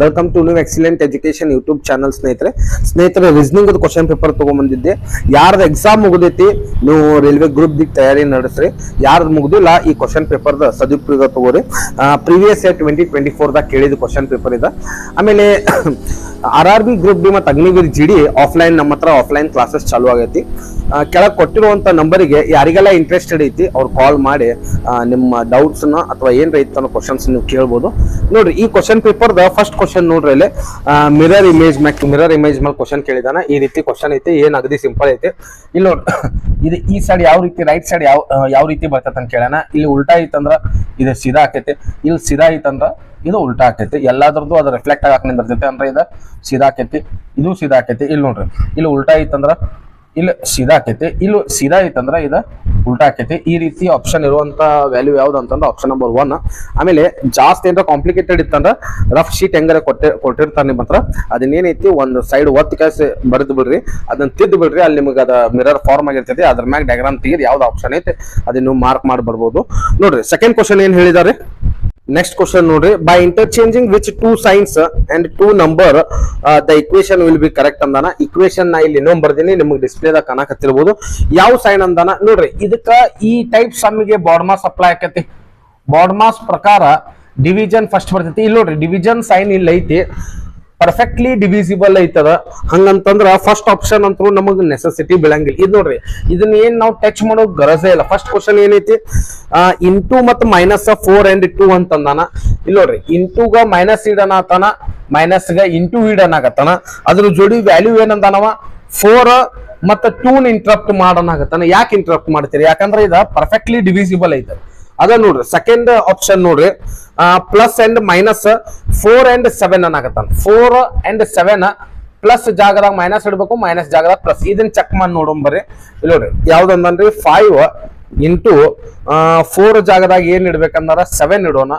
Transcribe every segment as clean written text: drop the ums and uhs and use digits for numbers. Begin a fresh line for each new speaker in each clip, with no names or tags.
Welcome to new excellent education YouTube channel. ಸ್ನೇಹಿತರೆ reasoning question paper ತಗೊಂಡ್ಬಂದಿದ್ದೆ. ಯಾರ್ದು exam ಮುಗಿದೈತಿ ನೀವು ರೈಲ್ವೆ ಗ್ರೂಪ್ ದಿ ತಯಾರಿ ನಡೆಸ್ರಿ. ಯಾರ್ದು ಮುಗ್ದಿಲ್ಲ ಈ ಕ್ವಶನ್ ಪೇಪರ್ ಸದುಪಯೋಗ ತಗೋರಿ. ಪ್ರೀವಿಯಸ್ ಇಯರ್ 2024 ದಾಗ ಕೇಳಿದ ಕ್ವಶನ್ ಪೇಪರ್ ಇದೆ. ಆಮೇಲೆ RRB ಗ್ರೂಪ್ ಡಿ ಮತ್ತು ಅಗ್ನಿವೀರ್ GD ಆಫ್ಲೈನ್ ನಮ್ಮ ಹತ್ರ ಆಫ್ಲೈನ್ ಕ್ಲಾಸಸ್ ಚಾಲೂ ಆಗೈತಿ. ಕೆಳಗೆ ಕೊಟ್ಟಿರುವಂತ ನಂಬರಿಗೆ ಯಾರಿಗೆಲ್ಲ ಇಂಟ್ರೆಸ್ಟೆಡ್ ಐತಿ ಅವ್ರು ಕಾಲ್ ಮಾಡಿ ನಿಮ್ಮ ಡೌಟ್ಸ್ ನ ಅಥವಾ ಏನ್ ಐತಿ ಅನ್ನೋ ಕ್ವಶನ್ಸ್ ನೀವು ಕೇಳ್ಬೋದು. ನೋಡ್ರಿ ಈ ಕ್ವಶನ್ ಪೇಪರ್ ಫಸ್ಟ್ ಕ್ವಶನ್ ನೋಡ್ರಿ ಇಲ್ಲಿ ಮಿರರ್ ಇಮೇಜ್ ಮೇಲೆ ಕ್ವಶನ್ ಕೇಳಿದಾನ. ಈ ರೀತಿ ಕ್ವಶನ್ ಐತಿ, ಏನ್ ಅಗದಿ ಸಿಂಪಲ್ ಐತಿ. ಇಲ್ಲಿ ನೋಡ್ರಿ ಇದು ಈ ಸೈಡ್ ಯಾವ ರೀತಿ, ರೈಟ್ ಸೈಡ್ ಯಾವ ರೀತಿ ಬರ್ತೈತೆ ಅಂತ ಕೇಳೋಣ. ಇಲ್ಲಿ ಉಲ್ಟಾ ಐತಂದ್ರ ಇದು ಸೀದಾ ಆಕೈತಿ, ಇಲ್ಲಿ ಸೀದಾ ಐತಂದ್ರ ಇದು ಉಲ್ಟಾ ಆಕೈತಿ. ಎಲ್ಲಾದ್ರದ್ದು ಅದು ರಿಫ್ಲೆಕ್ಟ್ ಆಗಕ್ ನಿಂದಿರ್ತೈತಿ. ಅಂದ್ರೆ ಇದು ಸೀದಾ ಆಕೈತಿ, ಇದು ಸೀದಾ ಆಕೈತಿ. ಇಲ್ಲಿ ನೋಡ್ರಿ ಇಲ್ಲಿ ಉಲ್ಟಾ ಐತಂದ್ರ ಇಲ್ಲಿ ಸೀದಾ ಆಕೈತಿ, ಇಲ್ಲಿ ಸೀದಾ ಐತಂದ್ರ ಇದು ಉಲ್ಟಾ ಆಕೈತಿ. ಈ ರೀತಿ ಆಪ್ಷನ್ ಇರುವಂತ ವ್ಯಾಲ್ಯೂ ಯಾವ್ದು ಅಂತಂದ್ರೆ ಆಪ್ಷನ್ ನಂಬರ್ 1. ಆಮೇಲೆ ಜಾಸ್ತಿ ಏನಾರ ಕಾಂಪ್ಲಿಕೇಟೆಡ್ ಇತ್ತಂದ್ರ ರಫ್ ಶೀಟ್ ಹೆಂಗಾರ ಕೊಟ್ಟಿರ್ತಾರ ನಿಮ್ಮ ಹತ್ರ, ಅದನ್ನೇನೈತಿ ಒಂದು ಸೈಡ್ ಒತ್ತು ಕಾಯಿಸಿ ಬರೆದು ಬಿಡ್ರಿ, ಅದನ್ನ ತಿದ್ದು ಬಿಡ್ರಿ. ಅಲ್ಲಿ ನಿಮಗೆ ಅದ ಮಿರರ್ ಫಾರ್ಮ್ ಆಗಿರ್ತೈತಿ, ಅದ್ರ ಮ್ಯಾಗ ಡಯಾಗ್ರಾಮ್ ತೆಗೆದು ಯಾವ್ದು ಆಪ್ಷನ್ ಐತಿ ಅದನ್ನ ನೀವು ಮಾರ್ಕ್ ಮಾಡಿ ಬರ್ಬೋದು. ನೋಡ್ರಿ ಸೆಕೆಂಡ್ ಕ್ವಶನ್ ಏನ್ ಹೇಳಿದಾರೆ. ನೆಕ್ಸ್ಟ್ ಕ್ವಶನ್ ನೋಡ್ರಿ, by interchanging which 2 signs and 2 number the equation will be correct ಅಂದಾನ. ಇಕ್ವೇಶನ್ ನಾ ಇಲ್ಲಿ ಇನ್ನೊಂದು ಬರ್ದೀನಿ, ನಿಮಗೆ ಡಿಸ್ಪ್ಲೇದಾಗ ಕಾಣಕತ್ತಿರ್ಬೋದು. ಯಾವ ಸೈನ್ ಅಂದಾನ ನೋಡ್ರಿ. ಇದಕ್ಕ ಈ ಟೈಪ್ ಸಮ್ಮಿಗೆ ಬಾಡ್ಮಾಸ್ ಅಪ್ಲೈ ಆಕತಿ. ಬಾಡ್ಮಾಸ್ ಪ್ರಕಾರ ಡಿವಿಜನ್ ಫಸ್ಟ್ ಬರ್ತೈತಿ. ಇಲ್ಲಿ ನೋಡ್ರಿ ಡಿವಿಜನ್ ಸೈನ್ ಇಲ್ಲಿ ಐತಿ, ಪರ್ಫೆಕ್ಟ್ಲಿ ಡಿವಿಸಿಬಲ್ ಐತದ. ಹಂಗಂತಂದ್ರ ಫಸ್ಟ್ ಆಪ್ಷನ್ ಅಂತೂ ನಮಗ್ ನೆಸೆಸಿಟಿ ಬೀಳಂಗಿಲ್ಲ. ಇದು ನೋಡ್ರಿ ಇದನ್ನ ಏನ್ ನಾವು ಟಚ್ ಮಾಡೋ ಗರಜೇ ಇಲ್ಲ. ಫಸ್ಟ್ ಕ್ವಶನ್ ಏನೈತಿ, ಇಂಟು ಮತ್ತು ಮೈನಸ್ 4 and 2 ಅಂತಂದಾನ. ಇಲ್ಲಿ ನೋಡ್ರಿ ಇಂಟುಗ ಮೈನಸ್ ಇಡನಾತನ, ಮೈನಸ್ ಗ ಇಂಟು ಇಡನಾಗತ್ತಾನ. ಅದ್ರ ಜೋಡಿ ವ್ಯಾಲ್ಯೂ ಏನಂದಾನವ 4 ಮತ್ತು 2 ಇಂಟರಪ್ಟ್ ಮಾಡೋನಾಗತ್ತಾನ. ಯಾಕೆ ಇಂಟರಪ್ಟ್ ಮಾಡ್ತೀರಿ? ಯಾಕಂದ್ರೆ ಇದು ಪರ್ಫೆಕ್ಟ್ಲಿ ಡಿವಿಸಿಬಲ್ ಐತೆ. ಅದ ನೋಡ್ರಿ ಸೆಕೆಂಡ್ ಆಪ್ಷನ್ ನೋಡ್ರಿ, plus and minus 4 and 7 ಅನ್ನಾಗತ್ತಾನ. 4 and 7 plus ಜಾಗದಾಗ ಮೈನಸ್ ಇಡ್ಬೇಕು, ಮೈನಸ್ ಜಾಗದಾಗ ಪ್ಲಸ್. ಇದನ್ನ ಚೆಕ್ ಮಾಡಿ ನೋಡೋಣ. ಇಲ್ಲಿ ನೋಡ್ರಿ ಯಾವ್ದಂದ್ರಿ 5 ಇಂಟು 4 ಜಾಗದಾಗ ಏನ್ ಇಡ್ಬೇಕಂದ್ರ 7 ಇಡೋಣ.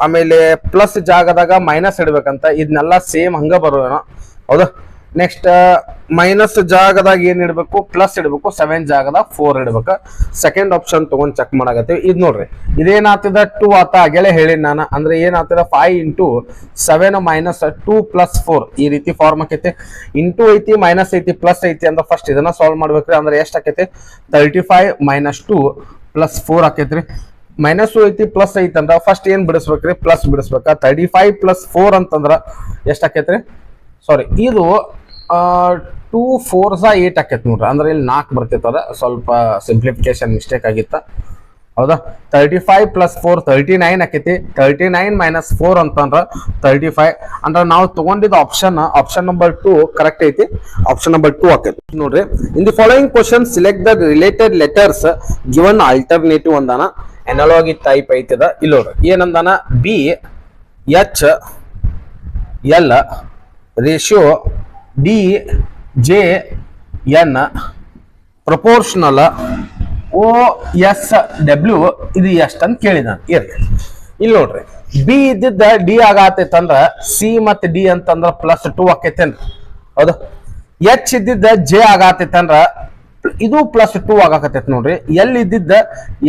ಆಮೇಲೆ ಪ್ಲಸ್ ಜಾಗದಾಗ ಮೈನಸ್ ಇಡ್ಬೇಕಂತ. ಇದನ್ನೆಲ್ಲ ಸೇಮ್ ಹಂಗ ಬರೋಣ, ಹೌದಾ? ನೆಕ್ಸ್ಟ್ ಮೈನಸ್ ಜಾಗದಾಗ ಏನ್ ಇಡ್ಬೇಕು, ಪ್ಲಸ್ ಇಡ್ಬೇಕು. 7 ಜಾಗದಾಗ 4 ಇಡ್ಬೇಕು. ಸೆಕೆಂಡ್ ಆಪ್ಷನ್ ತಗೊಂಡ್ ಚೆಕ್ ಮಾಡಾಕತ್ತೀವಿ. ಇದ್ ನೋಡ್ರಿ ಇದೇನಾಗ್ತದ 2 ಆತ ಆಗಲೇ ಹೇಳಿನಿ ನಾನು. ಅಂದ್ರೆ ಏನಾಗ್ತದ 5 ಇಂಟು 7 ಮೈನಸ್ 2 ಪ್ಲಸ್ 4 ಈ ರೀತಿ ಫಾರ್ಮ್ ಆಕೈತಿ. ಇಂಟು ಐತಿ, ಮೈನಸ್ ಐತಿ, ಪ್ಲಸ್ ಐತಿ ಅಂದ್ರೆ ಫಸ್ಟ್ ಇದನ್ನ ಸಾಲ್ವ್ ಮಾಡ್ಬೇಕ್ರಿ. ಅಂದ್ರೆ ಎಷ್ಟ್ ಆಕೈತಿ 35 ಮೈನಸ್ 2 ಪ್ಲಸ್ 4 ಆಕೈತ್ರಿ. ಮೈನಸ್ ಐತಿ, ಪ್ಲಸ್ ಐತಿ ಅಂದ್ರ ಫಸ್ಟ್ ಏನ್ ಬಿಡಿಸ್ಬೇಕ್ರಿ, ಪ್ಲಸ್ ಬಿಡಿಸ್ಬೇಕ. 35 ಪ್ಲಸ್ 4 ಅಂತಂದ್ರ ಎಷ್ಟ್ ಆಕೈತ್ರಿ, ಸಾರಿ ಇದು 2 4s 8 ಆಕೈತಿ ನೋಡ್ರಿ. ಅಂದ್ರೆ ಇಲ್ಲಿ 4 ಬರ್ತೈತದ, ಸ್ವಲ್ಪ ಸಿಂಪ್ಲಿಫಿಕೇಶನ್ ಮಿಸ್ಟೇಕ್ ಆಗಿತ್ತ, ಹೌದಾ? 35 ಪ್ಲಸ್ 4 39 ಆಕೈತಿ. 39 ಮೈನಸ್ 4 ಅಂತಂದ್ರ 35. ಅಂದ್ರೆ ನಾವು ತಗೊಂಡಿದ್ದ ಆಪ್ಷನ್ ನಂಬರ್ 2 ಕರೆಕ್ಟ್ ಐತಿ. ಆಪ್ಷನ್ ನಂಬರ್ 2 ಆಕೈತಿ ನೋಡ್ರಿ. In the following question select the related letters given alternative ಅಂದಾನ. ಅನಾಲೋಗಿ ಟೈಪ್ ಐತದ. ಇಲ್ಲಿ ನೋಡ್ರಿ ಏನಂದಾನ, B H L ratio D/J/N proportional OSW ಇದು ಎಷ್ಟು ಅಂತ ಕೇಳಿದ. ಇಲ್ಲಿ ನೋಡ್ರಿ B ಇದ್ದಿದ್ದ D ಆಗತೈತಂದ್ರ C ಮತ್ತು D ಅಂತಂದ್ರ ಪ್ಲಸ್ 2 ಆಕೈತೇನ್ರಿ, ಹೌದು? H ಇದ್ದಿದ್ದ J ಆಗತೈತಂದ್ರ ಇದು ಪ್ಲಸ್ 2 ಆಗಾಕತೈತಿ ನೋಡ್ರಿ. L ಇದ್ದಿದ್ದ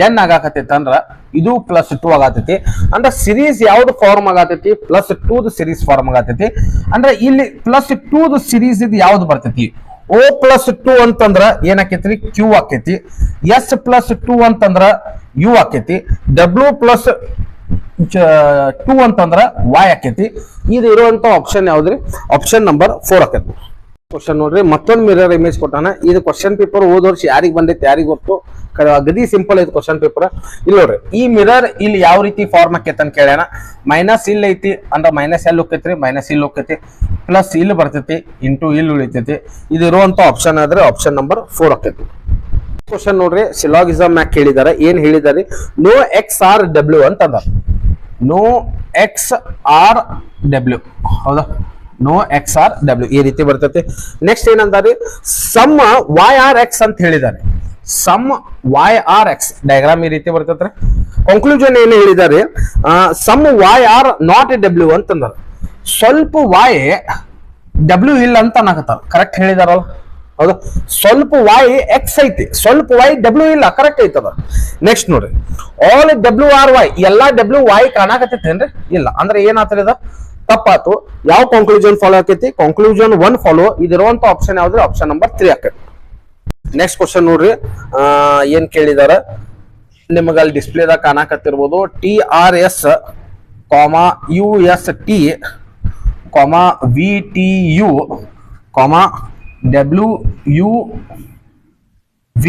N ಆಗಾಕತೈತಂದ್ರ ಇದು ಪ್ಲಸ್ 2 ಆಗತೈತಿ. ಅಂದ್ರೆ ಸಿರೀಸ್ ಯಾವ್ದು ಫಾರ್ಮ್ ಆಗತೈತಿ, ಪ್ಲಸ್ 2 ಸಿರೀಸ್ ಫಾರ್ಮ್ ಆಗತೈತಿ. ಅಂದ್ರೆ ಇಲ್ಲಿ ಪ್ಲಸ್ 2 ಸಿರೀಸ್ ಇದು ಯಾವ್ದು ಬರ್ತೈತಿ, O ಪ್ಲಸ್ 2 ಅಂತಂದ್ರ ಏನಾಕೈತ್ರಿ Q ಆಕೈತಿ. S ಪ್ಲಸ್ 2 ಅಂತಂದ್ರ U ಆಕೈತಿ. W ಪ್ಲಸ್ 2 ಅಂತಂದ್ರ Y ಆಕೈತಿ. ಇದು ಇರುವಂತ ಆಪ್ಷನ್ ಯಾವ್ದ್ರಿ, ಆಪ್ಷನ್ ನಂಬರ್ 4 ಆಕೈತಿ. ಕ್ವಶನ್ ನೋಡ್ರಿ, ಮತ್ತೊಂದು ಮಿರರ್ ಇಮೇಜ್ ಕೊಟ್ಟಾನ. ಇದು ಕ್ವಶನ್ ಪೇಪರ್ ಹೋದ ವರ್ಷ ಯಾರಿಗ್ ಬಂದೈತಿ ಯಾರಿಗ್ ಗೊತ್ತು, ಅಗದಿ ಸಿಂಪಲ್ ಐತಿ ಕ್ವಶನ್ ಪೇಪರ್. ಇಲ್ಲಿ ನೋಡ್ರಿ ಈ ಮಿರರ್ ಇಲ್ಲಿ ಯಾವ ರೀತಿ ಫಾರ್ಮ್ ಆಕೈತಿ ಅಂತ ಕೇಳ್ಯಾನ. ಮೈನಸ್ ಇಲ್ಲಿ ಐತಿ ಅಂದ್ರೆ ಮೈನಸ್ ಎಲ್ಲಿ ಹೋಗ್ತೈತ್ರಿ, ಮೈನಸ್ ಇಲ್ಲಿ ಹೋಗ್ತೈತಿ. ಪ್ಲಸ್ ಇಲ್ಲಿ ಬರ್ತೈತಿ, ಇಂಟು ಇಲ್ಲಿ ಉಳಿತೈತಿ. ಇದು ಇರುವಂತ ಆಪ್ಷನ್ ಆದ್ರೆ ಆಪ್ಷನ್ ನಂಬರ್ 4 ಆಕೈತಿ. ಕ್ವಶನ್ ನೋಡ್ರಿ ಸಿಲಾಗಿಸಮ್ ಮ್ಯಾಕ್ ಕೇಳಿದಾರೆ. ಏನ್ ಹೇಳಿದಾರೆ, ನೋ XRW ಅಂತ ಅದ. ನೋ XRW, ಹೌದಾ? ನೋ XRW ಈ ರೀತಿ ಬರ್ತೈತಿ. ನೆಕ್ಸ್ಟ್ ಏನಂದಾರಿ, ಸಮ್ YRX ಅಂತ ಹೇಳಿದ್ದಾರೆ. ಸಮ್ YRX ಡಯಾಗ್ರಾಮ್ ಈ ರೀತಿ ಬರ್ತೈತ್ರಿ. ಕನ್ಕ್ಲೂಷನ್ ಏನು ಹೇಳಿದ್ದಾರೆ, ಸಮ್ YR ನಾಟ್ W ಅಂತಂದಾರ. ಸ್ವಲ್ಪ Y W ಇಲ್ಲ ಅಂತ ಅನ್ನಕತ್ತಾರ. ಕರೆಕ್ಟ್ ಹೇಳಿದಾರಲ್ಲ, ಹೌದು? ಸ್ವಲ್ಪ Y X ಐತಿ, ಸ್ವಲ್ಪ Y W ಇಲ್ಲ, ಕರೆಕ್ಟ್ ಐತದ. ನೆಕ್ಸ್ಟ್ ನೋಡ್ರಿ ಆಲ್ WRY ಎಲ್ಲಾ W Y ಕಾಣಕತ್ತೈತೇನ್ರಿ, ಇಲ್ಲ. ಅಂದ್ರೆ ಏನಾಗ್ತದ ತಪ್ಪಾತು. ಯಾವ ಕಾಂಕ್ಲೂಷನ್ ಫಾಲೋ ಆಕೈತಿ? ಕಾಂಕ್ಲೂಷನ್ 1 ಫಾಲೋ. ಇದಿರುವಂತ ಆಪ್ಷನ್ ಯಾವ್ದ್ರಿ? ಆಪ್ಷನ್ ನಂಬರ್ 3 ಆಕೈತಿ. ನೆಕ್ಸ್ಟ್ ಕ್ವಶನ್ ನೋಡ್ರಿ, ಏನ್ ಕೇಳಿದಾರ ನಿಮಗ ಅಲ್ಲಿ ಡಿಸ್ಪ್ಲೇದಾಗ ಕಾಣಕತ್ತಿರ್ಬೋದು. TRS, UST, VTU, WUV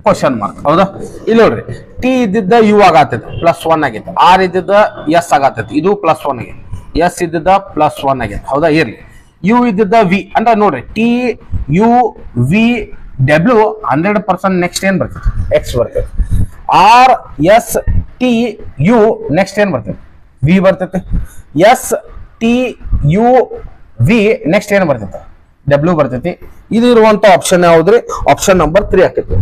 question mark. ಹೌದಾ? ಇಲ್ಲಿ ನೋಡ್ರಿ, ಟಿ ಇದ್ದಿದ್ದ ಯು ಆಗತ್ತೈತಿ +1 ಆಗೈತಿ, ಆರ್ ಇದ್ದಿದ್ದ ಎಸ್ ಆಗತ್ತೈತಿ, ಇದು +1 ಆಗೈತಿ, ಎಸ್ ಇದ್ದಿದ್ದ +1 ಆಗೈತಿ. ಹೌದಾ? ಇರ್ಲಿ. ಯು ಇದ್ದಿದ್ದ ವಿ ಅಂದ್ರೆ ನೋಡ್ರಿ, TUVW 100% ನೆಕ್ಸ್ಟ್ ಏನ್ ಬರ್ತೈತಿ? ಎಕ್ಸ್ ಬರ್ತೈತಿ. RSTU ನೆಕ್ಸ್ಟ್ ಏನ್ ಬರ್ತೈತಿ? ವಿ ಬರ್ತೈತಿ. STUV ನೆಕ್ಸ್ಟ್ ಏನ್ ಬರ್ತೈತಿ? ಡಬ್ಲ್ಯೂ ಬರ್ತೈತಿ. ಇದು ಇರುವಂತ ಆಪ್ಷನ್ ಯಾವ್ದ್ರಿ? ಆಪ್ಷನ್ ನಂಬರ್ 3 ಆಕೈತಿ.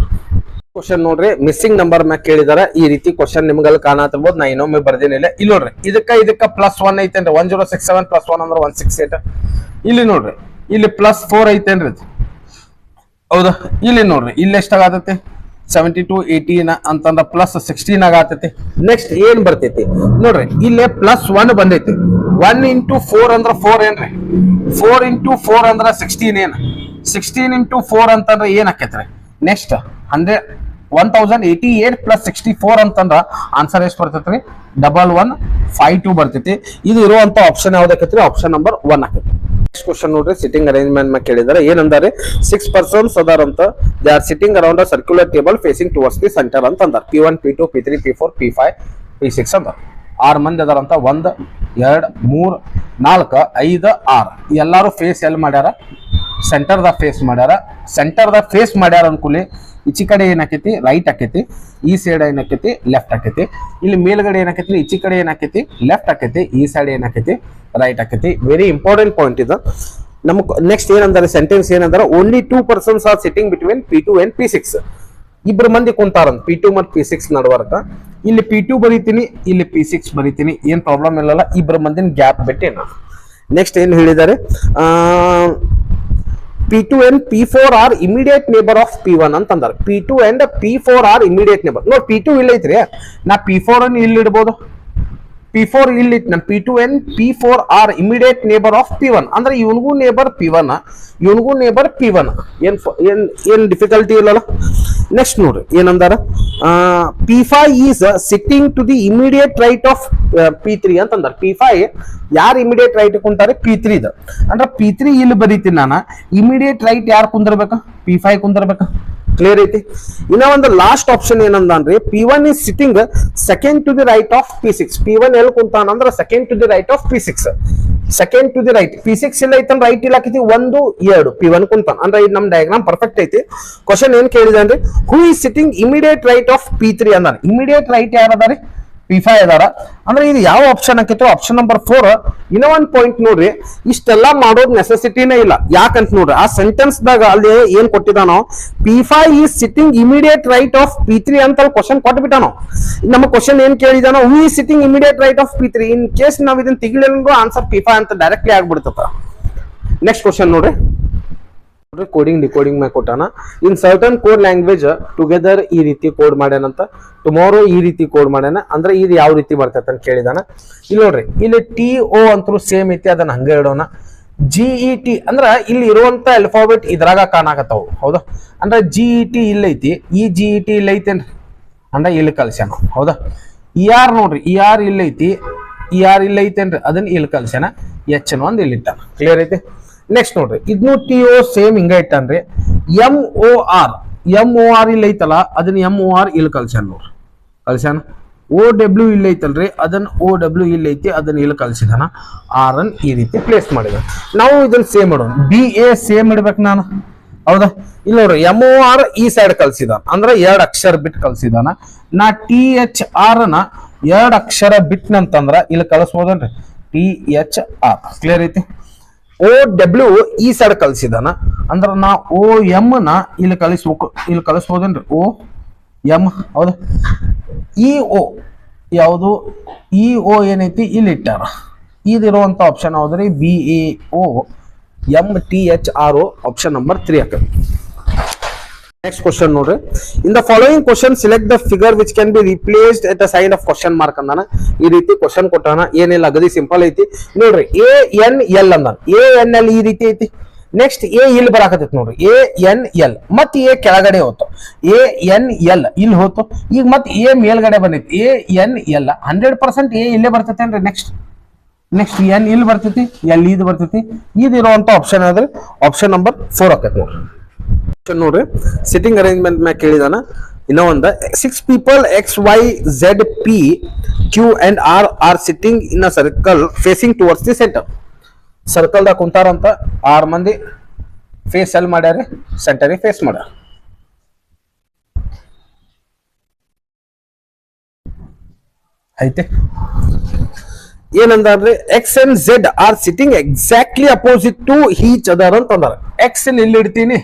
ಕ್ವಶನ್ ನೋಡ್ರಿ, ಮಿಸ್ಸಿಂಗ್ ನಂಬರ್ ಮ್ಯಾಗ ಕೇಳಿದಾರ. ಈ ರೀತಿ ಕ್ವಶನ್ ನಿಮ್ಗಲ್ಲಿ ಕಾಣತಿರ್ಬೋದು. ನಾ ಇನ್ನೊಮ್ಮೆ ಬರ್ದೇನಿಲ್ಲ. ಇಲ್ಲಿ ನೋಡ್ರಿ, ಇದಕ್ಕ +1 ಐತೇನ್ರಿ? 1067 +1 ಅಂದ್ರೆ 168. ಇಲ್ಲಿ ನೋಡ್ರಿ, ಇಲ್ಲಿ +4 ಐತೇನ್ರಿ? ಹೌದಾ? ಇಲ್ಲಿ ನೋಡ್ರಿ, ಇಲ್ಲಿ ಎಷ್ಟಾಗತೈತಿ? 72 18 ಅಂತಂದ್ರ +16 ಆಗತೈತಿ. ನೆಕ್ಸ್ಟ್ ಏನ್ ಬರ್ತೈತಿ ನೋಡ್ರಿ, ಇಲ್ಲೇ +1 ಬಂದೈತಿ. 1 × 4 ಅಂದ್ರ 4 ಏನ್ರಿ? 4 × 4 ಅಂದ್ರ 16 ಏನ್? 16 × 4 ಅಂತಂದ್ರ ಏನ್ ಆಕೈತ್ರಿ? ನೆಕ್ಸ್ಟ್ 1088 + 64 ಅಂತಂದ್ರ ಆನ್ಸರ್ ಎಷ್ಟು ಬರ್ತೈತ್ರಿ? 1152 ಬರ್ತೈತಿ. ಇದು ಇರುವಂತ ಆಪ್ಷನ್ ಯಾವ್ದಾಕೈತ್ರಿ? ಆಪ್ಷನ್ ನಂಬರ್ 1 ಆಕೈತಿ. ನೆಕ್ಸ್ಟ್ ಕ್ವಶನ್ ನೋಡ್ರಿ, ಸಿಟ್ಟಿಂಗ್ ಅರೇಂಜ್ಮೆಂಟ್ ಮ್ಯಾಗ ಕೇಳಿದಾರೆ. ಏನಂದಾರೆ? 6 persons ಅದಾರಂತ. They are sitting around a circular table facing towards the centre ಅಂತ ಅಂದಾರ. P1 P2 P3 P4 P5 P6 ಅಂದಾರ. 6 ಮಂದಿ ಅದಾರಂತ. 1 2 3 4 5 6 ಎಲ್ಲಾರು ಫೇಸ್ ಎಲ್ಲಿ ಮಾಡ್ಯಾರ? ಸೆಂಟರ್ ದ ಫೇಸ್ ಮಾಡ್ಯಾರ. ಸೆಂಟರ್ ದ ಫೇಸ್ ಮಾಡ್ಯಾರ ಅನ್ಕೂಲಿ ಈಚಿ ಕಡೆ ಏನಾಕೈತಿ? ರೈಟ್ ಆಕೈತಿ. ಈ ಸೈಡ್ ಏನಾಕೈತಿ? ಲೆಫ್ಟ್ ಆಕೈತಿ. ಇಲ್ಲಿ ಮೇಲ್ಗಡೆ ಏನಾಕೈತಿ? ಈಚಿ ಕಡೆ ಏನಾಕೈತಿ? ಲೆಫ್ಟ್ ಆಕೈತಿ. ಈ ಸೈಡ್ ಏನಾಕೈತಿ? ರೈಟ್ ಆಕೈತಿ. ವೆರಿ ಇಂಪಾರ್ಟೆಂಟ್ ಪಾಯಿಂಟ್ ಇದು. ನಮಗ್ ನೆಕ್ಸ್ಟ್ ಏನಂದಾರೆ? ಸೆಂಟೆನ್ಸ್ ಏನಂದಾರ? Only 2 persons are sitting between P2 and P6. ಇಬ್ರು ಮಂದಿ ಕುಂತಾರಂತ P2 ಮತ್ತು P6 ನಡುವರ್ಕ. ಇಲ್ಲಿ P2 ಬರೀತೀನಿ, ಇಲ್ಲಿ P6 ಬರೀತೀನಿ, ಏನ್ ಪ್ರಾಬ್ಲಮ್ ಇಲ್ಲಲ್ಲ. ಇಬ್ರು ಮಂದಿನ ಗ್ಯಾಪ್ ಬಿಟ್ಟೇನ. ನೆಕ್ಸ್ಟ್ ಏನ್ ಹೇಳಿದ್ದಾರೆ? P2 and P4 are immediate neighbor of P1 ಅಂತಂದಾರ. P2 and P4 are immediate neighbor. ನೋಡಿ, P2 ಇಲ್ಲ ಐತ್ರಿ, ನಾ P4 ಅನ್ನು ಇಲ್ಲಿ ಇಡ್ಬೋದು. P4 ಇಲ್ಲಿ ನಮ್ P2 and P4 are immediate neighbor of P1 ಅಂದ್ರೆ ಇವನಿಗೂ ನೇಬರ್ P1, ಇವನಿಗೂ ನೇಬರ್ P1. ಏನ್ ಡಿಫಿಕಲ್ಟಿ ಇಲ್ಲಲ್ಲ. ನೆಕ್ಸ್ಟ್ ನೋಡ್ರಿ ಏನಂದಾರ? P5 is sitting to the immediate right of P3 ಅಂತಂದಾರ. P5 ಯಾರು ಇಮಿಡಿಯೇಟ್ ರೈಟ್ ಕುಂತಾರೆ? P3 the. ಅಂದ್ರೆ P3 ಇಲ್ಲಿ ಬರೀತೀನಿ ನಾನು. ಇಮಿಡಿಯೇಟ್ ರೈಟ್ ಯಾರು ಕುಂದಿರ್ಬೇಕ? P5 ಕುಂದಿರ್ಬೇಕ. ಕ್ಲಿಯರ್ ಐತಿ? ಇನ್ನ ಒಂದು ಲಾಸ್ಟ್ ಆಪ್ಷನ್ ಏನಂದ್ರೆ, P1 is sitting second to the right of P6. P1 ಎಲ್ಲಿ ಕುಂತಾನ ಅಂದ್ರೆ second to the right of P6. Second to the right. P6 ಇಲ್ಲ ಐತನ್ ರೈಟ್ ಇಲ್ಲ ಹಾಕಿತಿ 1 2 P1 ಕುಂತಾನ. ಅಂದ್ರೆ ಇದು ನಮ್ ಡಯಾಗ್ರಾಮ್ ಪರ್ಫೆಕ್ಟ್ ಐತಿ. ಕ್ವಶನ್ ಏನ್ ಕೇಳಿದಾನ್ರಿ? Who is sitting immediate right of P3 ಅಂದಾರ. ಇಮಿಡಿಯೇಟ್ ರೈಟ್ ಯಾರು ಅದಾರಿ? P5 ಅದಾರ. ಅಂದ್ರೆ ಇದು ಯಾವ ಆಪ್ಷನ್ ಹಾಕಿತ್ತು? Option number 4. ಇನ್ನೂ ಒಂದ್ ಪಾಯಿಂಟ್ ನೋಡ್ರಿ, ಇಷ್ಟೆಲ್ಲಾ ಮಾಡೋದ್ ನೆಸೆಸಿಟಿನೇ ಇಲ್ಲ. ಯಾಕಂತ ನೋಡ್ರಿ, ಆ ಸೆಂಟೆನ್ಸ್ ದಾಗ ಅಲ್ಲಿ ಏನ್ ಕೊಟ್ಟಿದಾನೋ, P5 is sitting immediate right of P3 ಅಂತ ಕ್ವಶನ್ ಕೊಟ್ಬಿಟ್ಟಾನೋ. ನಮ್ಮ ಕ್ವಶನ್ ಏನ್ ಕೇಳಿದಾನೋ, who is sitting immediate right of P3. In case ನಾವ್ ಇದನ್ನ ತೆಗಿಲಿಲ್ಲ ಆನ್ಸರ್ P5 ಅಂತ ಡೈರೆಕ್ಟ್ಲಿ ಆಗ್ಬಿಡ್ತದ. ನೆಕ್ಸ್ಟ್ ಕ್ವಶನ್ ನೋಡ್ರಿ, ಕೋಡಿಂಗ್ ಡಿಕೋಡಿಂಗ್ ಮ್ಯಾಗ ಕೊಟ್ಟಾನ. In certain code language together ಈ ರೀತಿ ಕೋಡ್ ಮಾಡ್ಯಾನಂತ. ಟುಮಾರೋ ಈ ರೀತಿ ಕೋಡ್ ಮಾಡ್ಯಾನ. ಅಂದ್ರೆ ಇದು ಯಾವ ರೀತಿ ಬರ್ತೈತೆ ಅಂತ ಕೇಳಿದಾನ. ಇಲ್ಲಿ ನೋಡ್ರಿ, ಇಲ್ಲಿ TO ಅಂತೂ ಸೇಮ್ ಐತಿ, ಅದನ್ನ ಹಂಗ ಇಡೋಣ. GET ಅಂದ್ರ ಇಲ್ಲಿ ಇರುವಂತ ಅಲ್ಫಾಬೆಟ್ ಇದ್ರಾಗ ಕಾಣಾಕತ್ತಾವ. ಹೌದಾ? ಅಂದ್ರೆ GET ಇಲ್ಲ ಐತಿ, ಈ GET ಇಲ್ಲ ಐತೇನ್ರಿ? ಅಂದ್ರೆ ಇಲ್ಲಿ ಕಲ್ಸ್ಯಾನ. ಹೌದಾ? ER ನೋಡ್ರಿ, ER ಇಲ್ಲ ಐತಿ, ER ಇಲ್ಲ ಐತೇನ್ರಿ? ಅದನ್ನ ಇಲ್ಲಿ ಕಲ್ಸ್ಯಾನ. H1 ಇಲ್ಲಿ ಇಟ್ಟಾನ. ಕ್ಲಿಯರ್ ಐತಿ? ನೆಕ್ಸ್ಟ್ ನೋಡ್ರಿ, ಇದನ್ನು TO ಸೇಮ್ ಹಿಂಗ ಇಟ್ಟಾನ್ರಿ. MOR ಇಲ್ಲ ಐತಲ್ಲ, ಅದನ್ನ MOR ಇಲ್ಲಿ ಕಲ್ಸ್ಯಾನ ನೋಡ್ರಿ. ಕಲ್ಸ್ಯಾನ. OW ಇಲ್ಲ ಐತಲ್ರಿ, ಅದನ್ನ OW ಇಲ್ಲ ಐತಿ, ಅದನ್ನ ಇಲ್ಲಿ ಕಲ್ಸಿದಾನ. RN ಈ ರೀತಿ ಪ್ಲೇಸ್ ಮಾಡಿದ. ನಾವು ಇದನ್ನ ಸೇಮ್ ಮಾಡೋಣ. BA ಸೇಮ್ ಇಡ್ಬೇಕು ನಾನು. ಹೌದಾ? ಇಲ್ಲಿ ನೋಡ್ರಿ, MOR ಈ ಸೈಡ್ ಕಲ್ಸಿದಾನ. ಅಂದ್ರೆ 2 ಅಕ್ಷರ ಬಿಟ್ಟು ಕಲ್ಸಿದಾನ. ನಾ THR ನ 2 ಅಕ್ಷರ ಬಿಟ್ನಂತಂದ್ರ ಇಲ್ಲಿ ಕಳಿಸ್ಬೋದನ್ರಿ. THR. ಕ್ಲಿಯರ್ ಐತಿ? OW ಈ ಸೈಡ್ ಕಲ್ಸಿದಾನ. ಅಂದ್ರ ನಾ OM ನ ಇಲ್ಲಿ ಕಳಿಸ್ಬೇಕು. ಇಲ್ಲಿ ಕಳಿಸ್ಬೋದೇನ್ರಿ? OM. ಹೌದಾ? EO ಯಾವುದು? EO ಏನೈತಿ? ಇಲ್ಲಿ ಇಟ್ಟಾರ. ಇದಿರುವಂತ ಆಪ್ಷನ್ ಯಾವ್ದ್ರಿ? BAO MTHRO ಆಪ್ಷನ್ ನಂಬರ್ 3 ಆಕೈತಿ. ನೆಕ್ಸ್ಟ್ ಕ್ವಶನ್ ನೋಡ್ರಿ, in the following question select the figure which can be replaced at the sign of question mark ಅಂದಾನ. ಈ ರೀತಿ ಕ್ವಶನ್ ಕೊಟ್ಟಾನ, ಏನಿಲ್ಲ ಅಗದಿ ಸಿಂಪಲ್ ಐತಿ ನೋಡ್ರಿ. ANL ಅಂದಾನ, ANL ಈ ರೀತಿ ಐತಿ. ನೆಕ್ಸ್ಟ್ ಎ ಇಲ್ಲಿ ಬರಾಕತೈತಿ ನೋಡ್ರಿ, ANL ಮತ್ ಎ ಕೆಳಗಡೆ ಹೋತು, ANL ಇಲ್ಲಿ ಹೋತು. ಈಗ ಮತ್ ಎ ಮೇಲ್ಗಡೆ ಬಂದೈತಿ, ANL 100% ಎ ಇಲ್ಲೇ ಬರ್ತೈತೇನ್ರಿ. ನೆಕ್ಸ್ಟ್ ಎನ್ ಇಲ್ಲಿ ಬರ್ತೈತಿ, ಎಲ್ ಇದು ಬರ್ತೈತಿ. ಇದಿರುವಂತ ಆಪ್ಷನ್ ಆದ್ರೆ ಆಪ್ಷನ್ ನಂಬರ್ 4 ಆಕೈತಿ ನೋಡ್ರಿ. ನೋಡ್ರಿ ಸಿಟ್ಟಿಂಗ್ ಅರೇಂಜ್ಮೆಂಟ್ ಮ್ಯಾಗ ಕೇಳಿದಾನ. ಇನ್ನೂ ಒಂದ 6 people XYZPQ&R are sitting in a circle facing towards the centre. Circle ದಾಗ ಕುಂತಾರಂತ 6 ಮಂದಿ ಫೇಸ್ ಎಲ್ ಮಾಡ್ಯಾರ, ಸೆಂಟರಿಗೆ ಫೇಸ್ ಮಾಡ್ಯಾರ. ಐತೆ ಏನಂದ್ರೆ X and Z are sitting exactly opposite to each other ಅಂತ ಅಂದಾರ. ಎಕ್ಸ್ ಇಲ್ಲಿ ಇಡ್ತೀನಿ,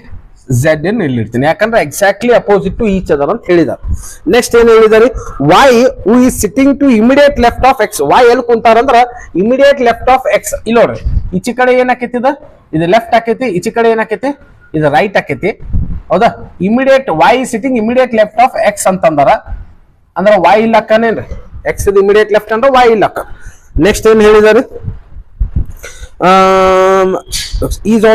ಝೆಡ್ ಇಲ್ಲಿ ಇಡ್ತೀನಿ, ಯಾಕಂದ್ರೆ exactly opposite to each other ಅಂತ ಹೇಳಿದಾರೆ. ನೆಕ್ಸ್ಟ್ ಏನ್ ಹೇಳಿದಾರೆ, Y who is sitting to immediate left of X. Y ಎಲ್ಲಿ ಕುಂತಾರಂದ್ರ ಇಮಿಡಿಯೇಟ್ ಲೆಫ್ಟ್ ಆಫ್ ಎಕ್ಸ್. ಇಲ್ಲಿ ನೋಡ್ರಿ, ಈಚೆ ಕಡೆ ಏನ್ ಆಕೈತಿ, ಇದು ಲೆಫ್ಟ್ ಆಕೈತಿ, ಈಚೆ ಕಡೆ ಏನ್ ಆಕೈತಿ, ಇದು ರೈಟ್ ಆಕೈತಿ. ಹೌದಾ, immediate Y sitting immediate left of X ಅಂತಂದಾರ. ಅಂದ್ರ ವೈ ಇಲ್ಲಕ್ಕನೇನ್ರಿ, ಎಕ್ಸ್ ಇಮಿಡಿಯೇಟ್ ಲೆಫ್ಟ್ ಅಂದ್ರೆ ವೈ ಇಲ್ಲಕ್ಕ. ನೆಕ್ಸ್ಟ್ ಏನ್ ಹೇಳಿದಾರೆ, is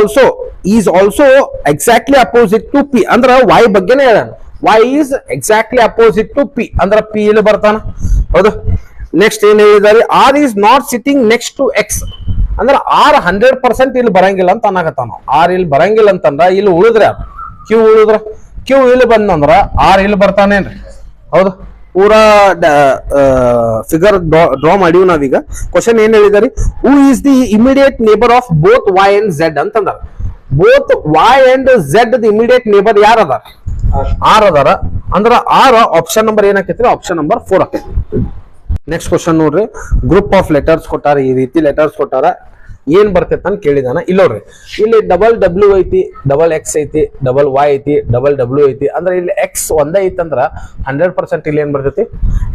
also exactly opposite to P. ಅಂದ್ರ ವೈ ಬಗ್ಗೆನೇ ಹೇಳೋಣ. Y is exactly opposite to P ಅಂದ್ರ ಪಿ ಇಲ್ಲಿ ಬರ್ತಾನ. ಹೌದು. ನೆಕ್ಸ್ಟ್ ಏನ್ ಹೇಳಿದಾರೆ, R is not sitting next to X. ಅಂದ್ರ ಆರ್ 100% ಇಲ್ಲಿ ಬರಂಗಿಲ್ಲ ಅಂತ ಅನ್ನಕತ್ತಾನ. ಆರ್ ಇಲ್ಲಿ ಬರಂಗಿಲ್ಲ ಅಂತಂದ್ರ ಇಲ್ಲಿ ಉಳಿದ್ರೆ ಕ್ಯೂ ಉಳಿದ್ರ, ಕ್ಯೂ ಇಲ್ಲಿ ಬಂದಂದ್ರ ಆರ್ ಇಲ್ಲಿ ಬರ್ತಾನೇನ್ರಿ. ಹೌದು, ಪೂರಾ ಫಿಗರ್ ಡ್ರಾ ಮಾಡಿವ್ ನಾವೀಗ. ಕ್ವಶನ್ ಏನ್ ಹೇಳಿದಾರೆ, who is the immediate neighbour of both Y and Z ಅಂತಂದಾರ. Both Y and Z the immediate neighbour ಯಾರು ಅದಾರ, ಆರ್ ಅದಾರ. ಅಂದ್ರ ಆರ್ ಆಪ್ಷನ್ ನಂಬರ್ ಏನಾಕೈತಿ, ಆಪ್ಷನ್ ನಂಬರ್ 4 ಆಕೈತಿ. ನೆಕ್ಸ್ಟ್ ಕ್ವಶನ್ ನೋಡ್ರಿ, ಗ್ರೂಪ್ ಆಫ್ ಲೆಟರ್ಸ್ ಕೊಟ್ಟಾರ, ಈ ರೀತಿ ಲೆಟರ್ಸ್ ಕೊಟ್ಟಾರ, ಏನ್ ಬರ್ತೈತೆ ಅಂತ ಕೇಳಿದಾನ. ಇಲ್ಲಿ ನೋಡ್ರಿ, ಇಲ್ಲಿ ಡಬಲ್ ಐತಿ, ಡಬಲ್ ಎಕ್ಸ್ ಐತಿ, ಡಬಲ್ ವೈ ಐತಿ, ಡಬಲ್ ಡಬ್ಲ್ಯೂ ಐತಿ. ಅಂದ್ರೆ ಇಲ್ಲಿ ಎಕ್ಸ್ ಒಂದೇ ಐತಂದ್ರ 100% ಇಲ್ಲಿ ಏನ್ ಬರ್ತೈತಿ,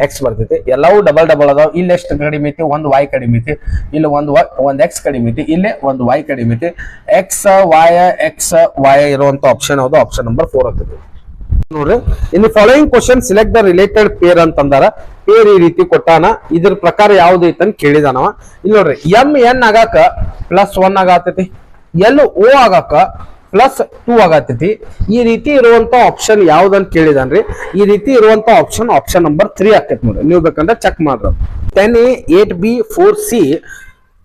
ಎಕ್ಸ್ ಬರ್ತೈತಿ. ಎಲ್ಲವೂ ಡಬಲ್ ಅದಾವ. ಇಲ್ಲಿ ಎಷ್ಟು ಕಡಿಮೆ ಐತಿ, ಒಂದು ವೈ ಕಡಿಮೆ ಐತಿ, ಇಲ್ಲಿ ಒಂದು ಎಕ್ಸ್ ಕಡಿಮೆ ಐತಿ, ಇಲ್ಲೇ ಒಂದು ವೈ ಕಡಿಮೆ ಐತಿ. ಎಕ್ಸ್ ವೈ ಇರುವಂತ ಆಪ್ಷನ್ ಯಾವುದು, ಆಪ್ಷನ್ ನಂಬರ್ 4 ಆಗ್ತೈತಿ ನೋಡ್ರಿ. In following question select the related pair ಅಂತಂದಾರ. ಪೇರ್ ಈ ರೀತಿ ಕೊಟ್ಟಾನ, ಇದ್ರ ಪ್ರಕಾರ ಯಾವ್ದು ಐತೆ ಅಂತ ಕೇಳಿದಾನವ. ಇಲ್ಲಿ ನೋಡ್ರಿ, ಎನ್ ಆಗಾಕ +1 ಆಗತೈತಿ, LO ಆಗಾಕ +2 ಆಗತೈತಿ. ಈ ರೀತಿ ಇರುವಂತ ಆಪ್ಷನ್ ಯಾವ್ದಂತ ಕೇಳಿದಾನ್ರಿ. ಈ ರೀತಿ ಇರುವಂತ ಆಪ್ಷನ್ ನಂಬರ್ 3 ಆಗ್ತೈತಿ ನೋಡ್ರಿ. ನೀವು ಬೇಕಂದ್ರೆ ಚೆಕ್ ಮಾಡ್ರಿ. 10A 8B 4C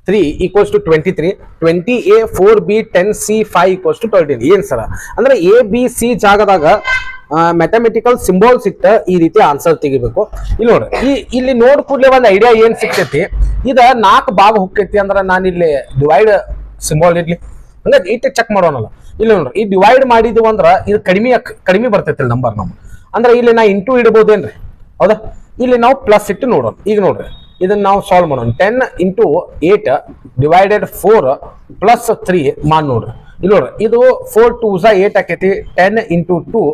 3 = 23, 20A 4B 10C 5 = 13. ಏನ್ ಸರ ಅಂದ್ರೆ ABC ಜಾಗದಾಗ ಮ್ಯಾಥಮೆಟಿಕಲ್ ಸಿಂಬಾಲ್ಸ್ ಇಟ್ಟ ಈ ರೀತಿ ಆನ್ಸರ್ ತೆಗಿಬೇಕು. ಇಲ್ಲಿ ನೋಡ್ರಿ, ಇಲ್ಲಿ ನೋಡ್ ಕೂಡಲೇ ಒಂದ್ ಐಡಿಯಾ ಏನ್ ಸಿಕ್ತೈತಿ, ಇದ 4 ಭಾಗ ಹೋಗ್ತೈತಿ ಅಂದ್ರ ನಾನು ಇಲ್ಲಿ ಡಿವೈಡ್ ಸಿಂಬಾಲ್ ಇರ್ಲಿ ಅಂದ್ರೆ ಇಟ್ಟು ಚೆಕ್ ಮಾಡೋಣಲ್ಲ. ಇಲ್ಲಿ ನೋಡ್ರಿ, ಈ ಡಿವೈಡ್ ಮಾಡಿದ್ವು ಅಂದ್ರ ಇದು ಕಡಿಮೆ ಬರ್ತೈತಿ ನಂಬರ್ ನಮ್ಗೆ. ಅಂದ್ರೆ ಇಲ್ಲಿ ನಾ ಇಂಟು ಇಡ್ಬೋದೇನ್ರಿ. ಹೌದಾ, ಇಲ್ಲಿ ನಾವು ಪ್ಲಸ್ ಇಟ್ಟು ನೋಡೋಣ. ಈಗ ನೋಡ್ರಿ, ಇದನ್ನ ನಾವು ಸಾಲ್ವ್ ಮಾಡೋಣ. 10 × 8 / 4 + 3 ಮಾಡಿ ನೋಡ್ರಿ. ಇಲ್ಲಿ ನೋಡ್ರಿ, ಇದು 4 × 2 = 8 ಆಕೈತಿ. 10 × 2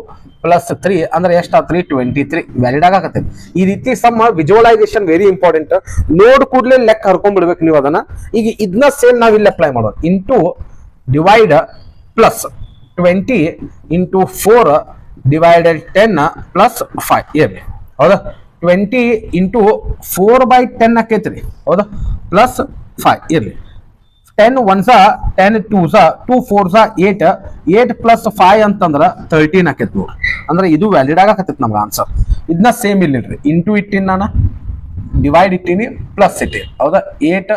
+ 3 ಅಂದ್ರೆ ಎಷ್ಟಾತ್ರಿ, 23 ವ್ಯಾಲಿಡ್ ಆಗತ್ತೆ. ಈ ರೀತಿ ಸಮ್ ವಿಜುವಲೈಸೇಷನ್ ವೆರಿ ಇಂಪಾರ್ಟೆಂಟ್. ನೋಡ್ ಕೂಡಲೇ ಲೆಕ್ಕ ಹರ್ಕೊಂಡ್ಬಿಡ್ಬೇಕು ನೀವು ಅದನ್ನ. ಈಗ ಇದನ್ನ ಸೇಮ್ ನಾವ್ ಇಲ್ಲಿ ಅಪ್ಲೈ ಮಾಡೋಣ. ಇಂಟು ಡಿವೈಡ್ ಪ್ಲಸ್ 20 × 4 / 10 + 5 ಇರ್ಲಿ. ಹೌದಾ, 20 × 4/10 ಆಕೈತ್ರಿ. ಹೌದಾ, +5 ಇರ್ಲಿ. 10 1s 10 2s 2 4s 8 8 + 5 ಅಂತಂದ್ರ 13 ಆಕೈತಿ ನೋಡ್ರಿ. ಅಂದ್ರೆ ಇದು ವ್ಯಾಲಿಡ್ ಆಗಕತ್ತೈತಿ ನಮ್ಗೆ ಆನ್ಸರ್. ಇದನ್ನ ಸೇಮ್ ಇಲ್ಲಿ ಇಡ್ರಿ, ಇಂಟು ಇಟ್ಟಿನಿ ನಾನು, ಡಿವೈಡ್ ಇಟ್ಟಿನಿ, ಪ್ಲಸ್ ಇಟ್ಟಿನಿ. ಹೌದಾ, 8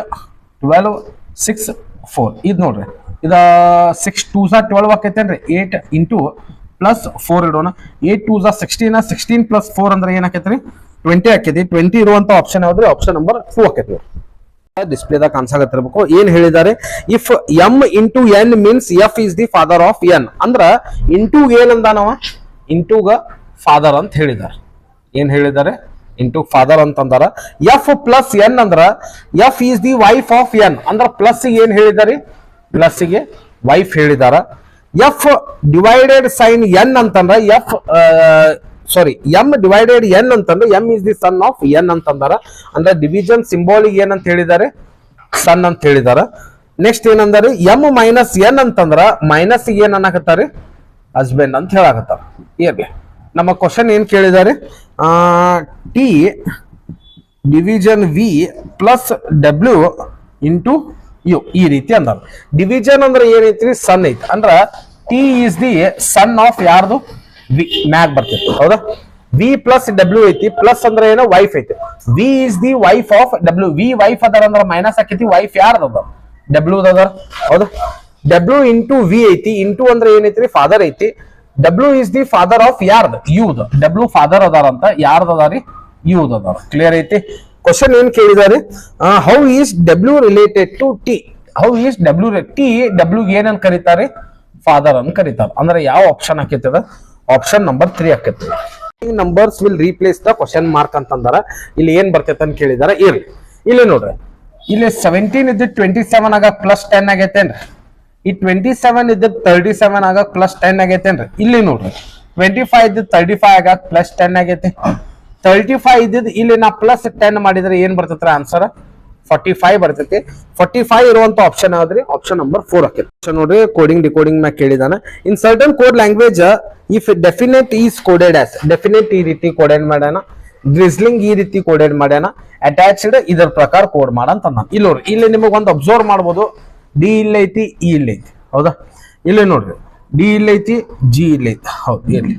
12 6 4 ಇದು ನೋಡ್ರಿ, ಇದ 6 2s 12 ಆಕೈತೇನ್ರಿ. 8 + 4 ಇಡೋಣ. 8 2s 16 16 + 4 ಅಂದ್ರೆ ಏನ್ ಆಕೈತ್ರಿ, 20 ಆಕೈತಿ. 20 ಇರುವಂತ ಆಪ್ಷನ್ ಯಾವ್ದ್ರಿ, ಆಪ್ಷನ್ ನಂಬರ್ 2 ಆಕೈತಿ. ಡಿಸ್ಪ್ಲೇದಾಗ ಕಾಣಿಸಾಕತ್ತಿರ್ಬೇಕು. ಏನ್ ಹೇಳಿದ್ದಾರೆ, if M × N means F is the father of N. ಅಂದ್ರ ಇಂಟು ಏನಂದಾನವ, ಇಂಟುಗ ಫಾದರ್ ಅಂತ ಹೇಳಿದಾರೆ. ಏನ್ ಹೇಳಿದ್ದಾರೆ, ಇಂಟು ಫಾದರ್ ಅಂತಂದಾರ. F + N ಅಂದ್ರ F is the wife of N. ಅಂದ್ರ ಪ್ಲಸ್ ಏನ್ ಹೇಳಿದಾರೆ, ಪ್ಲಸ್ ಗೆ ವೈಫ್ ಹೇಳಿದಾರ. F ಡಿವೈಡೆಡ್ ಸೈನ್ N ಅಂತಂದ್ರ M ಡಿವೈಡೆಡ್ N ಅಂತಂದ್ರೆ M is the son of N ಅಂತಂದಾರ. ಅಂದ್ರೆ ಡಿವಿಷನ್ ಸಿಂಬಾಲಿಗೆ ಏನಂತ ಹೇಳಿದ್ದಾರೆ, ಸನ್ ಅಂತ ಹೇಳಿದಾರ. ನೆಕ್ಸ್ಟ್ ಏನಂದ್ರೆ M - N ಅಂತಂದ್ರ ಮೈನಸ್ ಏನ್ ಅನ್ನಕತ್ತಾರೆ, ಹಸ್ಬೆಂಡ್ ಅಂತ ಹೇಳಕತ್ತಾರ. ಇರ್ಲಿ. ನಮ್ಮ ಕ್ವಶನ್ ಏನ್ ಕೇಳಿದ್ದಾರೆ, T division V plus W into U ಈ ರೀತಿ ಅಂದಾರ. ಡಿವಿಷನ್ ಅಂದ್ರೆ ಏನೈತ್ರಿ, ಸನ್ ಐತಿ. ಅಂದ್ರ T is the son of ಯಾರ್ದು, ವಿ ಮ್ಯಾಗ್ ಬರ್ತಿತ್ತು. ಹೌದಾ, ವಿ ಪ್ಲಸ್ ಡಬ್ಲ್ಯೂ ಐತಿ. ಪ್ಲಸ್ ಅಂದ್ರೆ ಏನೋ ವೈಫ್ ಐತಿ. V is the wife of W. V wife ಅದಾರ ಅಂದ್ರೆ ಮೈನಸ್ ಆಕೈತಿ. ವೈಫ್ ಯಾರ್ದ, ಡಬ್ಲ್ಯೂ ಅದಾರ. ಹೌದಾ, ಡಬ್ಲ್ಯೂ ಇಂಟು ವಿ ಐತಿ. ಇಂಟು ಅಂದ್ರೆ ಏನೈತ್ರಿ, ಫಾದರ್ ಐತಿ. W is the father of ಯಾರ್ದ, ಯೂದ್. ಡಬ್ಲ್ಯೂ ಫಾದರ್ ಅದಾರ ಅಂತ, ಯಾರ್ದ ಅದಾರಿ, ಯೂದ್ ಅದಾರ. ಕ್ಲಿಯರ್ ಐತಿ. ಕ್ವಶನ್ ಏನ್ ಕೇಳಿದಾರೆ, how is W related to T. How is W, T W ಏನನ್ ಕರೀತಾರೆ, ಫಾದರ್ ಅನ್ ಕರೀತಾರ. ಅಂದ್ರೆ ಯಾವ ಆಪ್ಷನ್ ಹಾಕೈತದ, ಆಪ್ಷನ್ ನಂಬರ್ 3 ಹಾಕೈತಿ. Numbers will replace the question mark ಅಂತಂದಾರ. ಇಲ್ಲಿ ಏನ್ ಬರ್ತೈತೆ ಅಂತ ಕೇಳಿದಾರ. ಇರ್ಲಿ, ಇಲ್ಲಿ ನೋಡ್ರಿ, ಇಲ್ಲಿ 17 ಇದ್ದ 27 ಆಗ ಪ್ಲಸ್ 10 ಆಗೈತೇನ್ರಿ. ಈ 27 ಇದ್ದ 37 ಆಗ ಪ್ಲಸ್ 10 ಆಗೈತೇನ್ರಿ. ಇಲ್ಲಿ ನೋಡ್ರಿ, 25 ಇದ್ದ 35 ಆಗ ಪ್ಲಸ್ 10 ಆಗೈತಿ. 35 ಇದ್ದಿದ್ ಇಲ್ಲಿ ನಾ ಪ್ಲಸ್ 10 ಮಾಡಿದ್ರೆ ಏನ್ ಬರ್ತೈತ್ರಿ ಆನ್ಸರ್, 45 ಬರ್ತೈತಿ. 45 ಇರುವಂತ ಆಪ್ಷನ್ ಯಾವ್ದ್ರಿ, ಆಪ್ಷನ್ ನಂಬರ್ 4 ಹಾಕೈತಿ. ನೋಡ್ರಿ, ಕೋಡಿಂಗ್ ಡಿಕೋಡಿಂಗ್ ಮ್ಯಾಗ ಕೇಳಿದಾನ. In certain code language if definite is coded as, definite ಈ ರೀತಿ ಕೋಡೆಡ್ ಮಾಡ್ಯಾನ, ಗ್ರಿಸ್ಲಿಂಗ್ ಈ ರೀತಿ ಕೋಡೆಡ್ ಮಾಡ್ಯಾನ, ಅಟ್ಯಾಚ್ಡ್ ಇದರ ಪ್ರಕಾರ ಕೋಡ್ ಮಾಡಂತ ನಾನು. ಇಲ್ಲಿ ನೋಡ್ರಿ, ಇಲ್ಲಿ ನಿಮಗೆ ಒಂದು ಅಬ್ಸರ್ವ್ ಮಾಡ್ಬೋದು, ಡಿ ಇಲ್ಲೈತಿ, ಇ ಇಲ್ಲೈತಿ. ಹೌದಾ, ಇಲ್ಲಿ ನೋಡ್ರಿ, ಡಿ ಇಲ್ಲೈತಿ, ಜಿ ಇಲ್ಲೈತಿ. ಹೌದು, ಇರ್ಲಿ.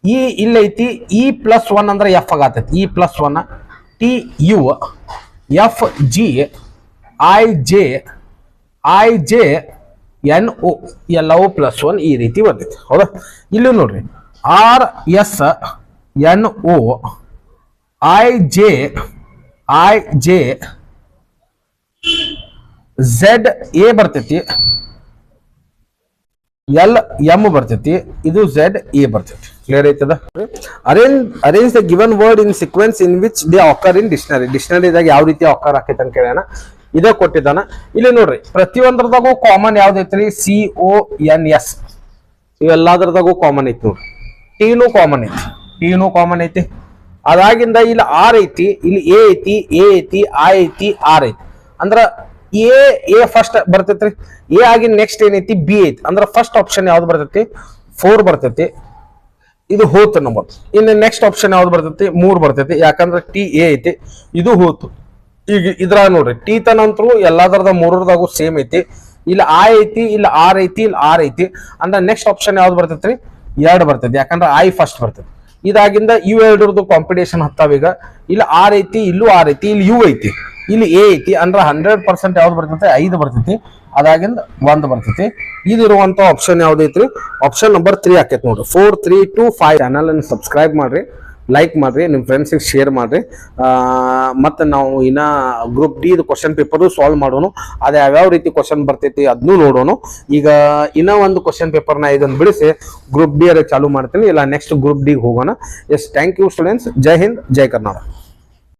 ಇ ಇಲ್ಲೈತಿ, ಇ ಪ್ಲಸ್ 1 ಅಂದ್ರೆ ಎಫ್ ಆಗತೈತಿ. E plus 1, T U, F G, I J N O ಎಲ್ಲವೂ ಪ್ಲಸ್ 1 ಈ ರೀತಿ ಬರ್ತೈತಿ. ಹೌದಾ, ಇಲ್ಲಿ ನೋಡ್ರಿ, R S N O I J Z A ಬರ್ತೈತಿ, ಎಲ್ ಎಂ ಬರ್ತೈತಿ, ಇದು ಝೆಡ್ ಎ ಬರ್ತೈತಿ. ಕ್ಲಿಯರ್ ಐತದ. Arrange the given word in sequence in which they occur in dictionary. ಡಿಕ್ಷನರಿದಾಗ ಯಾವ ರೀತಿ ಆಕರ್ ಆಕೈತೆ ಅಂತ ಕೇಳ್ಯಾನ. ಇದೇ ಕೊಟ್ಟಿದ್ದಾನ. ಇಲ್ಲಿ ನೋಡ್ರಿ, ಪ್ರತಿಯೊಂದ್ರದಾಗೂ ಕಾಮನ್ ಯಾವ್ದೈತ್ರಿ, CONS. ಇವೆಲ್ಲದ್ರದಾಗೂ ಕಾಮನ್ ಐತಿ ನೋಡ್ರಿ. ಟಿನೂ ಕಾಮನ್ ಐತಿ. ಅದಾಗಿಂದ ಇಲ್ಲಿ ಆರ್ ಐತಿ, ಇಲ್ಲಿ ಎ ಐತಿ, ಐ ಐತಿ, ಆರ್ ಐತಿ. ಅಂದ್ರ ಎ ಫಸ್ಟ್ ಬರ್ತೈತ್ರಿ. ಎ ಆಗಿ ನೆಕ್ಸ್ಟ್ ಏನೈತಿ, ಬಿ ಐತಿ. ಅಂದ್ರ ಫಸ್ಟ್ ಆಪ್ಷನ್ ಯಾವ್ದು ಬರ್ತೈತಿ, 4 ಬರ್ತೈತಿ. ಇದು ಹೋತು ನಂಬರ್. ಇನ್ನು ನೆಕ್ಸ್ಟ್ ಆಪ್ಷನ್ ಯಾವ್ದು ಬರ್ತೈತಿ, 3 ಬರ್ತೈತಿ. ಯಾಕಂದ್ರೆ ಟಿ ಎ ಐತಿ, ಇದು ಹೋತು. ಈಗ ಇದ್ರ ನೋಡ್ರಿ, ಟಿ ತನಂತರೂ ಎಲ್ಲಾದ್ರದ 3ರದಾಗೂ ಸೇಮ್ ಐತಿ. ಇಲ್ಲಿ ಐ ಐತಿ, ಇಲ್ಲಿ ಆರ್ ಐತಿ, ಇಲ್ಲಿ ಆರ್ ಐತಿ. ಅಂದ್ರೆ ನೆಕ್ಸ್ಟ್ ಆಪ್ಷನ್ ಯಾವ್ದು ಬರ್ತೈತ್ರಿ, 2 ಬರ್ತೈತಿ. ಯಾಕಂದ್ರೆ ಐ ಫಸ್ಟ್ ಬರ್ತೈತಿ. ಇದಾಗಿಂದ ಇವು ಎರಡರದ್ದು ಕಾಂಪಿಟೇಷನ್ ಹತ್ತಾವೀಗ. ಇಲ್ಲಿ ಆರ್ ಐತಿ, ಇಲ್ಲೂ ಆರ್ ಐತಿ, ಇಲ್ಲಿ ಯು ಐತಿ, ಇಲ್ಲಿ ಎ ಐತಿ. ಅಂದ್ರೆ 100% ಯಾವ್ದು ಬರ್ತೈತಿ, 5 ಬರ್ತೈತಿ. ಅದಾಗಿಂದ 1 ಬರ್ತೈತಿ. ಇದಿರುವಂತ ಆಪ್ಷನ್ ಯಾವ್ದೈತ್ರಿ, ಆಪ್ಷನ್ ನಂಬರ್ 3 ಆಕೈತಿ ನೋಡ್ರಿ. 4 3 2 5 ಚಾನಲ್ ಅನ್ನು ಸಬ್ಸ್ಕ್ರೈಬ್ ಮಾಡ್ರಿ, ಲೈಕ್ ಮಾಡ್ರಿ, ನಿಮ್ಮ ಫ್ರೆಂಡ್ಸಿಗೆ ಶೇರ್ ಮಾಡ್ರಿ. ಮತ್ತೆ ನಾವು ಇನ್ನ group D question paper solve ಮಾಡೋಣ. ಅದ ಯಾವ್ಯಾವ ರೀತಿ ಕ್ವಶನ್ ಬರ್ತೈತಿ ಅದನ್ನು ನೋಡೋಣ. ಈಗ ಇನ್ನ ಒಂದು ಕ್ವಶನ್ ಪೇಪರ್ನ ಇದನ್ನ ಬಿಡಿಸಿ ಗ್ರೂಪ್ ಡಿ ಚಾಲೂ ಮಾಡ್ತೀನಿ, ಇಲ್ಲ ನೆಕ್ಸ್ಟ್ ಗ್ರೂಪ್ ಡಿ ಹೋಗೋಣ. Yes, thank you students. ಜೈ ಹಿಂದ್, ಜೈ ಕರ್ನಾಟಕ.